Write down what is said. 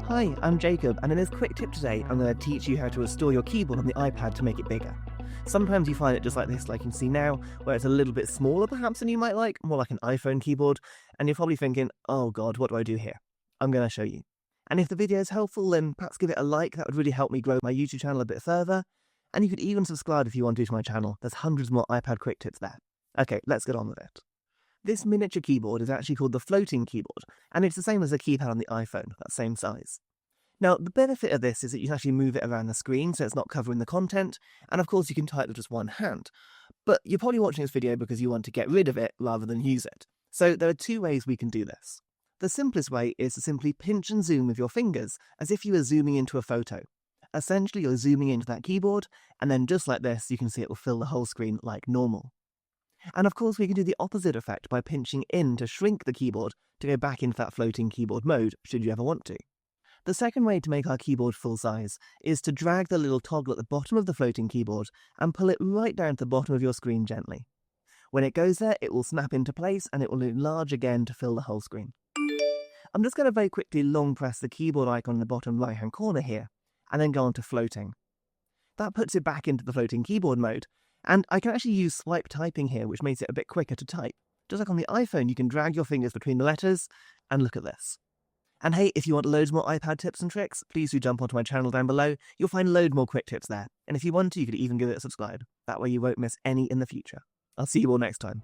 Hi, I'm Jacob, and in this quick tip today, I'm going to teach you how to restore your keyboard on the iPad to make it bigger. Sometimes you find it just like this, like you can see now, where it's a little bit smaller perhaps than you might like, more like an iPhone keyboard, and you're probably thinking, oh god, what do I do here? I'm going to show you. And if the video is helpful, then perhaps give it a like, that would really help me grow my YouTube channel a bit further, and you could even subscribe if you want to my channel, there's hundreds more iPad quick tips there. Okay, let's get on with it. This miniature keyboard is actually called the floating keyboard, and it's the same as a keypad on the iPhone, that same size. Now, the benefit of this is that you can actually move it around the screen so it's not covering the content, and of course you can type with just one hand. But you're probably watching this video because you want to get rid of it rather than use it. So there are two ways we can do this. The simplest way is to simply pinch and zoom with your fingers as if you were zooming into a photo. Essentially, you're zooming into that keyboard, and then just like this, you can see it will fill the whole screen like normal. And of course, we can do the opposite effect by pinching in to shrink the keyboard to go back into that floating keyboard mode, should you ever want to. The second way to make our keyboard full size is to drag the little toggle at the bottom of the floating keyboard and pull it right down to the bottom of your screen gently. When it goes there, it will snap into place and it will enlarge again to fill the whole screen. I'm just going to very quickly long press the keyboard icon in the bottom right hand corner here, and then go on to floating. That puts it back into the floating keyboard mode, and I can actually use swipe typing here, which makes it a bit quicker to type. Just like on the iPhone, you can drag your fingers between the letters, and look at this. And hey, if you want loads more iPad tips and tricks, please do jump onto my channel down below. You'll find loads more quick tips there. And if you want to, you could even give it a subscribe. That way you won't miss any in the future. I'll see you all next time.